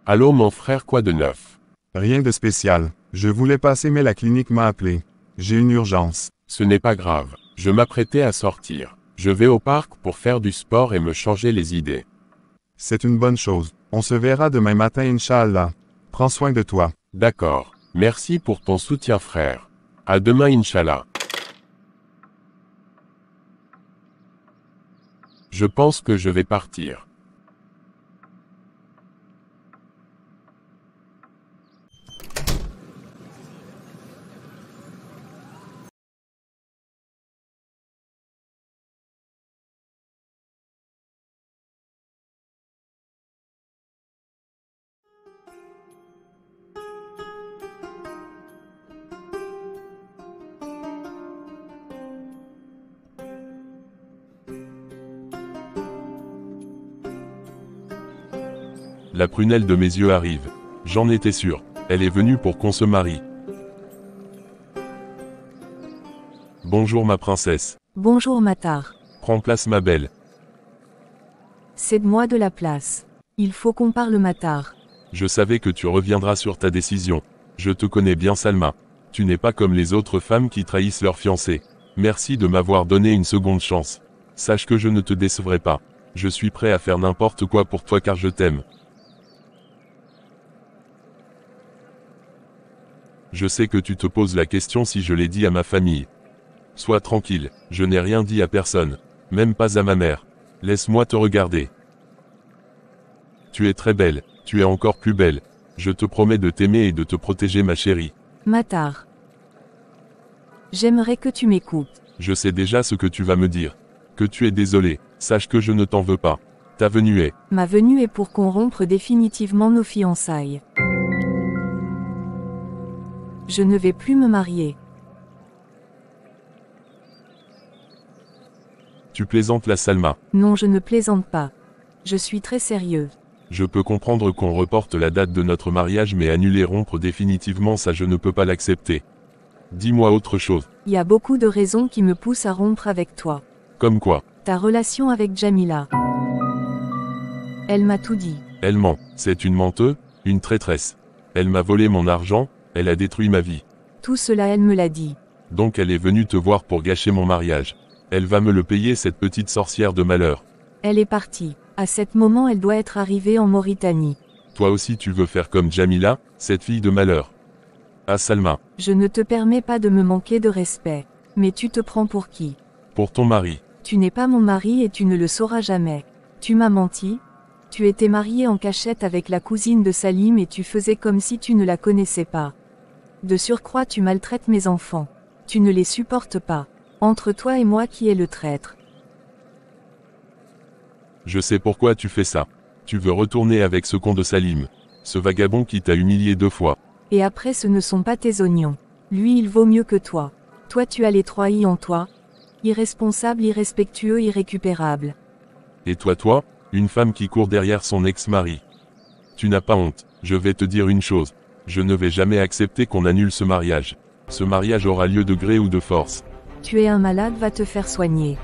Allô mon frère, quoi de neuf? Rien de spécial. Je voulais passer mais la clinique m'a appelé. J'ai une urgence. Ce n'est pas grave. Je m'apprêtais à sortir. Je vais au parc pour faire du sport et me changer les idées. C'est une bonne chose. On se verra demain matin, Inch'Allah. Prends soin de toi. D'accord. Merci pour ton soutien frère. À demain Inch'Allah. Je pense que je vais partir. La prunelle de mes yeux arrive. J'en étais sûr. Elle est venue pour qu'on se marie. Bonjour ma princesse. Bonjour Matar. Prends place ma belle. Cède-moi de la place. Il faut qu'on parle Matar. Je savais que tu reviendras sur ta décision. Je te connais bien Salma. Tu n'es pas comme les autres femmes qui trahissent leur fiancé. Merci de m'avoir donné une seconde chance. Sache que je ne te décevrai pas. Je suis prêt à faire n'importe quoi pour toi car je t'aime. Je sais que tu te poses la question si je l'ai dit à ma famille. Sois tranquille, je n'ai rien dit à personne. Même pas à ma mère. Laisse-moi te regarder. Tu es très belle, tu es encore plus belle. Je te promets de t'aimer et de te protéger ma chérie. Matar. J'aimerais que tu m'écoutes. Je sais déjà ce que tu vas me dire. Que tu es désolé, sache que je ne t'en veux pas. Ta venue est... Ma venue est pour qu'on rompe définitivement nos fiançailles. Je ne vais plus me marier. Tu plaisantes la Salma. Non, je ne plaisante pas. Je suis très sérieux. Je peux comprendre qu'on reporte la date de notre mariage mais annuler rompre définitivement ça je ne peux pas l'accepter. Dis-moi autre chose. Il y a beaucoup de raisons qui me poussent à rompre avec toi. Comme quoi? Ta relation avec Jamila. Elle m'a tout dit. Elle ment. C'est une menteuse, une traîtresse. Elle m'a volé mon argent, elle a détruit ma vie. Tout cela elle me l'a dit. Donc elle est venue te voir pour gâcher mon mariage. Elle va me le payer cette petite sorcière de malheur. Elle est partie. À cet moment elle doit être arrivée en Mauritanie. Toi aussi tu veux faire comme Jamila, cette fille de malheur. Ah Salma. Je ne te permets pas de me manquer de respect. Mais tu te prends pour qui? Pour ton mari. Tu n'es pas mon mari et tu ne le sauras jamais. Tu m'as menti. Tu étais marié en cachette avec la cousine de Salim et tu faisais comme si tu ne la connaissais pas. De surcroît tu maltraites mes enfants. Tu ne les supportes pas. Entre toi et moi qui est le traître? Je sais pourquoi tu fais ça. Tu veux retourner avec ce con de Salim. Ce vagabond qui t'a humilié 2 fois. Et après ce ne sont pas tes oignons. Lui il vaut mieux que toi. Toi tu as les 3 I en toi. Irresponsable, irrespectueux, irrécupérable. Et toi, une femme qui court derrière son ex-mari. Tu n'as pas honte. Je vais te dire une chose. Je ne vais jamais accepter qu'on annule ce mariage. Ce mariage aura lieu de gré ou de force. Tu es un malade, va te faire soigner.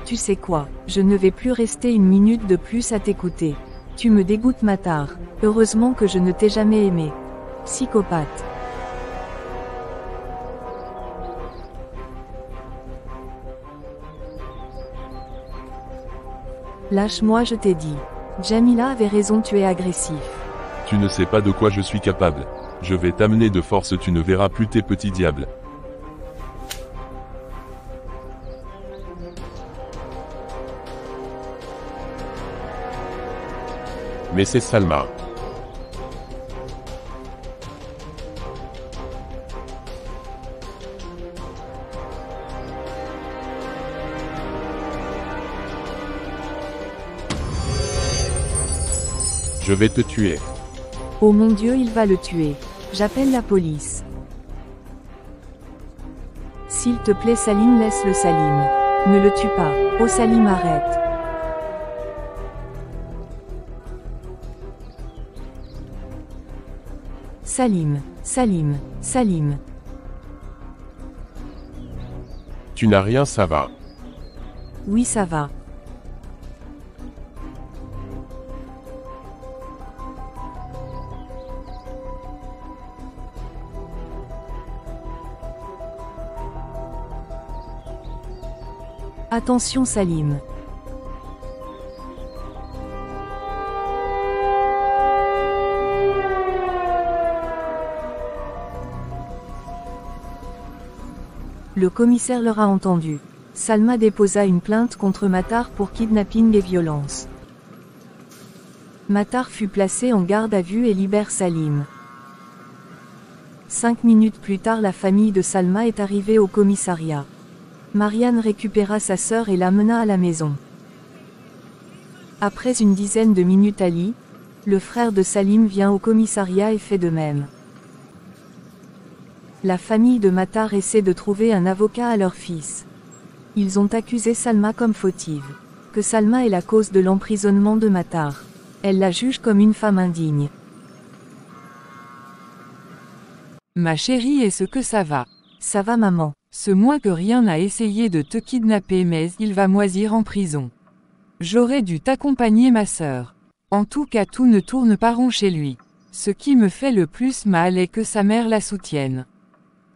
Tu sais quoi, je ne vais plus rester une minute de plus à t'écouter. Tu me dégoûtes Matar. Heureusement que je ne t'ai jamais aimé. Psychopathe. Lâche-moi, je t'ai dit. Jamila avait raison, tu es agressif. Tu ne sais pas de quoi je suis capable. Je vais t'amener de force, tu ne verras plus tes petits diables. Mais c'est Salma. Je vais te tuer. Oh mon Dieu, il va le tuer. J'appelle la police. S'il te plaît Salim, laisse-le Salim. Ne le tue pas. Oh Salim, arrête. Salim, Salim, Salim. Tu n'as rien, ça va. Oui, ça va. Attention Salim. Le commissaire leur a entendu. Salma déposa une plainte contre Matar pour kidnapping et violence. Matar fut placé en garde à vue et libère Salim. 5 minutes plus tard, la famille de Salma est arrivée au commissariat. Marianne récupéra sa sœur et l'amena à la maison. Après une dizaine de minutes, Ali, le frère de Salim, vient au commissariat et fait de même. La famille de Matar essaie de trouver un avocat à leur fils. Ils ont accusé Salma comme fautive. Que Salma est la cause de l'emprisonnement de Matar. Elle la juge comme une femme indigne. Ma chérie, est-ce que ça va? Ça va maman. Ce moins que rien n'a essayé de te kidnapper, mais il va moisir en prison. J'aurais dû t'accompagner, ma sœur. En tout cas, tout ne tourne pas rond chez lui. Ce qui me fait le plus mal est que sa mère la soutienne.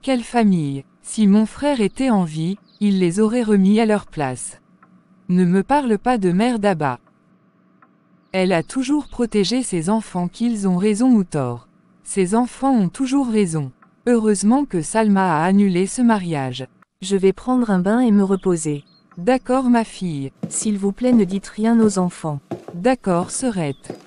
Quelle famille! Si mon frère était en vie, il les aurait remis à leur place. Ne me parle pas de mère d'Abba. Elle a toujours protégé ses enfants, qu'ils ont raison ou tort. Ses enfants ont toujours raison. Heureusement que Salma a annulé ce mariage. Je vais prendre un bain et me reposer. D'accord, ma fille. S'il vous plaît, ne dites rien aux enfants. D'accord, sœurette.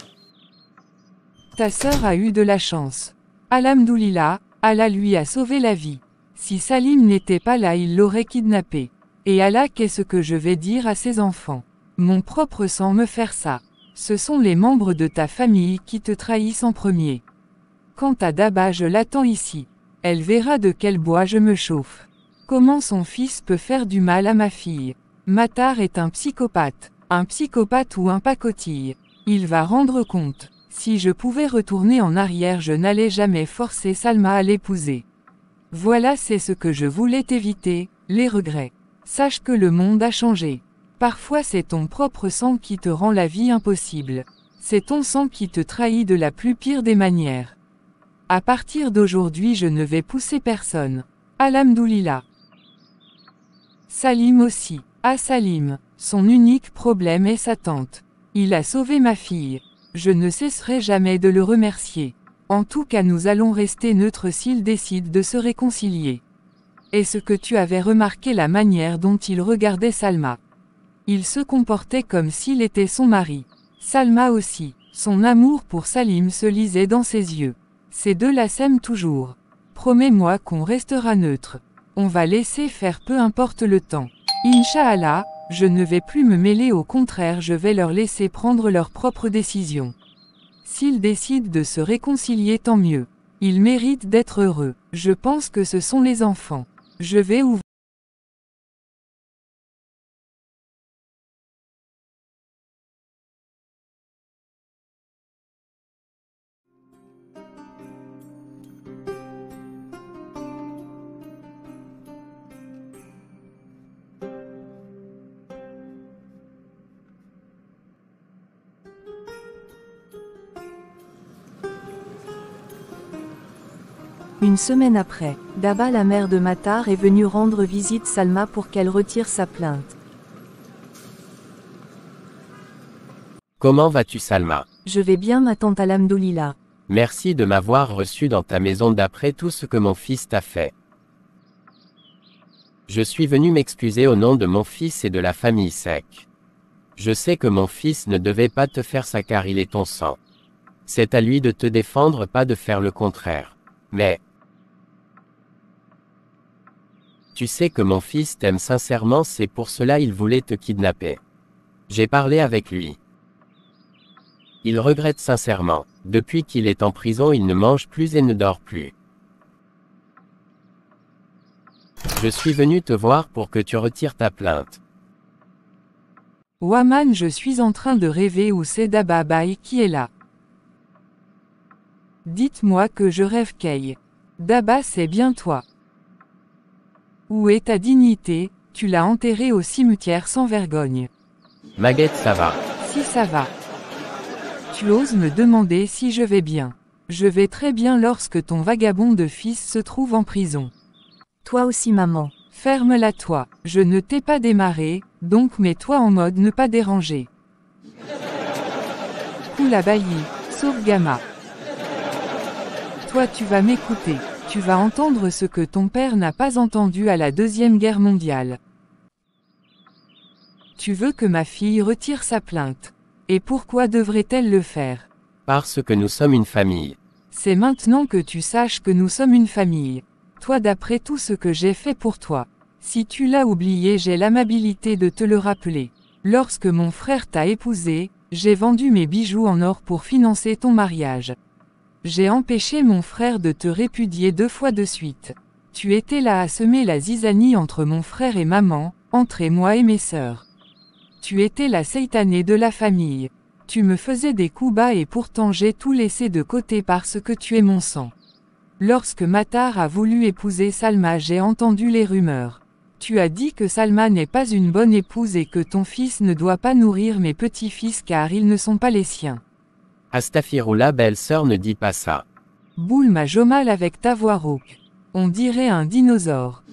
Ta sœur a eu de la chance. Alhamdoulilah, Allah lui a sauvé la vie. Si Salim n'était pas là, il l'aurait kidnappé. Et Allah, qu'est-ce que je vais dire à ses enfants? Mon propre sang me faire ça. Ce sont les membres de ta famille qui te trahissent en premier. Quant à Daba, je l'attends ici. Elle verra de quel bois je me chauffe. Comment son fils peut faire du mal à ma fille? Matar est un psychopathe ou un pacotille. Il va rendre compte. Si je pouvais retourner en arrière, je n'allais jamais forcer Salma à l'épouser. Voilà, c'est ce que je voulais éviter, les regrets. Sache que le monde a changé. Parfois c'est ton propre sang qui te rend la vie impossible. C'est ton sang qui te trahit de la plus pire des manières. À partir d'aujourd'hui, je ne vais pousser personne. Alhamdoulilah. Salim aussi. Ah, Salim, son unique problème est sa tante. Il a sauvé ma fille. Je ne cesserai jamais de le remercier. En tout cas, nous allons rester neutres s'il décide de se réconcilier. Est-ce que tu avais remarqué la manière dont il regardait Salma? Il se comportait comme s'il était son mari. Salma aussi. Son amour pour Salim se lisait dans ses yeux. Ces deux-là s'aiment toujours. Promets-moi qu'on restera neutre. On va laisser faire, peu importe le temps. Inch'Allah, je ne vais plus me mêler, au contraire, je vais leur laisser prendre leurs propres décisions. S'ils décident de se réconcilier, tant mieux. Ils méritent d'être heureux. Je pense que ce sont les enfants. Je vais ouvrir. Une semaine après, Daba, la mère de Matar, est venue rendre visite Salma pour qu'elle retire sa plainte. Comment vas-tu, Salma? Je vais bien, ma tante, alhamdoulilah. Merci de m'avoir reçu dans ta maison d'après tout ce que mon fils t'a fait. Je suis venu m'excuser au nom de mon fils et de la famille Sek. Je sais que mon fils ne devait pas te faire ça car il est ton sang. C'est à lui de te défendre, pas de faire le contraire. Mais tu sais que mon fils t'aime sincèrement, c'est pour cela il voulait te kidnapper. J'ai parlé avec lui. Il regrette sincèrement. Depuis qu'il est en prison, il ne mange plus et ne dort plus. Je suis venu te voir pour que tu retires ta plainte. Waman, je suis en train de rêver, ou c'est Daba Baye qui est là? Dites-moi que je rêve, Kay. Daba, c'est bien toi. Où est ta dignité? Tu l'as enterré au cimetière sans vergogne. Maguette, ça va. Si ça va. Tu oses me demander si je vais bien. Je vais très bien lorsque ton vagabond de fils se trouve en prison. Toi aussi, maman. Ferme-la, toi. Je ne t'ai pas démarré, Donc mets-toi en mode ne pas déranger. Koulabayi, sauf Gamma. Toi tu vas m'écouter. Tu vas entendre ce que ton père n'a pas entendu à la Deuxième Guerre mondiale. Tu veux que ma fille retire sa plainte. Et pourquoi devrait-elle le faire? Parce que nous sommes une famille. C'est maintenant que tu saches que nous sommes une famille. Toi d'après tout ce que j'ai fait pour toi. Si tu l'as oublié, j'ai l'amabilité de te le rappeler. Lorsque mon frère t'a épousé, j'ai vendu mes bijoux en or pour financer ton mariage. J'ai empêché mon frère de te répudier 2 fois de suite. Tu étais là à semer la zizanie entre mon frère et maman, entre moi et mes sœurs. Tu étais la seitanée de la famille. Tu me faisais des coups bas et pourtant j'ai tout laissé de côté parce que tu es mon sang. Lorsque Matar a voulu épouser Salma, j'ai entendu les rumeurs. Tu as dit que Salma n'est pas une bonne épouse et que ton fils ne doit pas nourrir mes petits-fils car ils ne sont pas les siens. Astaghfirullah, belle-sœur, ne dis pas ça. Boule ma jomal avec ta voix rauque. On dirait un dinosaure.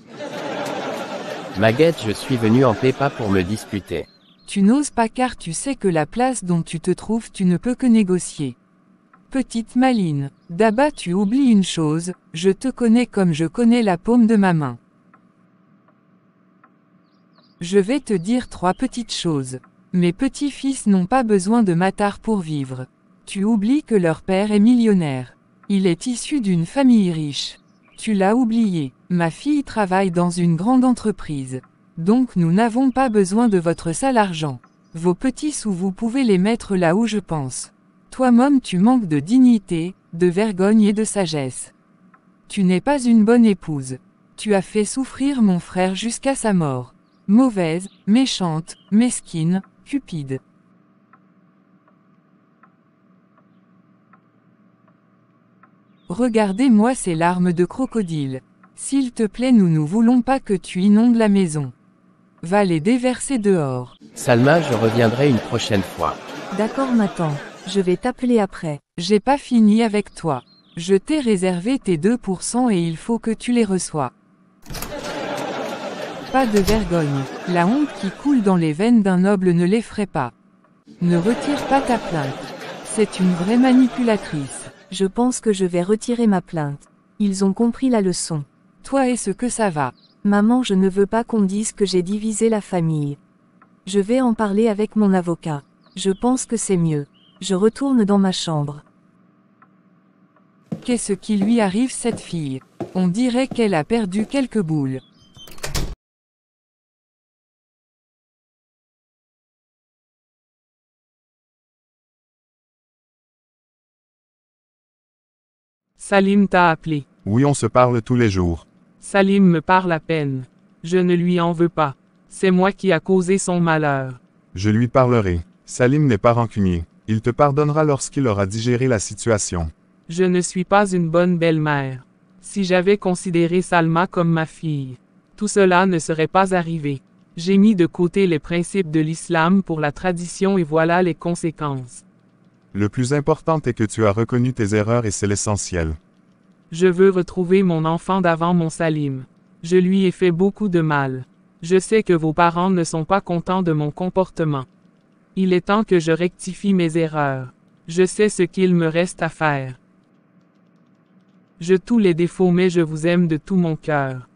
Maguette, je suis venu en Pépa pour me disputer. Tu n'oses pas car tu sais que la place dont tu te trouves tu ne peux que négocier. Petite maline, d'abord tu oublies une chose, je te connais comme je connais la paume de ma main. Je vais te dire 3 petites choses. Mes petits-fils n'ont pas besoin de Matar pour vivre. Tu oublies que leur père est millionnaire. Il est issu d'une famille riche. Tu l'as oublié, ma fille travaille dans une grande entreprise. Donc nous n'avons pas besoin de votre sale argent. Vos petits sous vous pouvez les mettre là où je pense. Toi môme tu manques de dignité, de vergogne et de sagesse. Tu n'es pas une bonne épouse. Tu as fait souffrir mon frère jusqu'à sa mort. Mauvaise, méchante, mesquine, cupide. Regardez-moi ces larmes de crocodile. S'il te plaît, nous ne voulons pas que tu inondes la maison. Va les déverser dehors. Salma, je reviendrai une prochaine fois. D'accord Matan, je vais t'appeler après. J'ai pas fini avec toi. Je t'ai réservé tes 2% et il faut que tu les reçois. Pas de vergogne. La honte qui coule dans les veines d'un noble ne l'effraie pas. Ne retire pas ta plainte. C'est une vraie manipulatrice. Je pense que je vais retirer ma plainte. Ils ont compris la leçon. Toi est-ce que ça va? Maman, je ne veux pas qu'on dise que j'ai divisé la famille. Je vais en parler avec mon avocat. Je pense que c'est mieux. Je retourne dans ma chambre. Qu'est-ce qui lui arrive cette fille? On dirait qu'elle a perdu quelques boules. Salim t'a appelé. Oui, on se parle tous les jours. Salim me parle à peine. Je ne lui en veux pas. C'est moi qui a causé son malheur. Je lui parlerai. Salim n'est pas rancunier. Il te pardonnera lorsqu'il aura digéré la situation. Je ne suis pas une bonne belle-mère. Si j'avais considéré Salma comme ma fille, tout cela ne serait pas arrivé. J'ai mis de côté les principes de l'islam pour la tradition et voilà les conséquences. Le plus important est que tu as reconnu tes erreurs et c'est l'essentiel. Je veux retrouver mon enfant d'avant mon Salim. Je lui ai fait beaucoup de mal. Je sais que vos parents ne sont pas contents de mon comportement. Il est temps que je rectifie mes erreurs. Je sais ce qu'il me reste à faire. Je tous les défauts mais je vous aime de tout mon cœur.